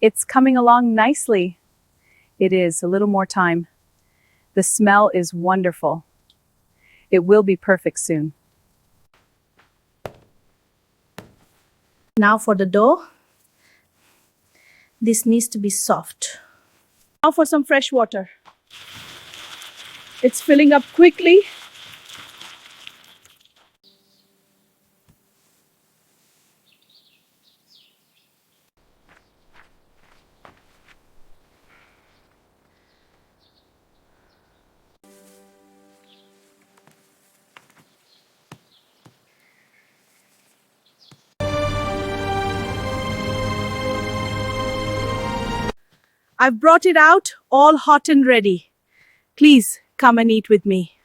It's coming along nicely. It is, a little more time. The smell is wonderful. It will be perfect soon. Now for the dough. This needs to be soft. Now for some fresh water. It's filling up quickly. I've brought it out all hot and ready. Please come and eat with me.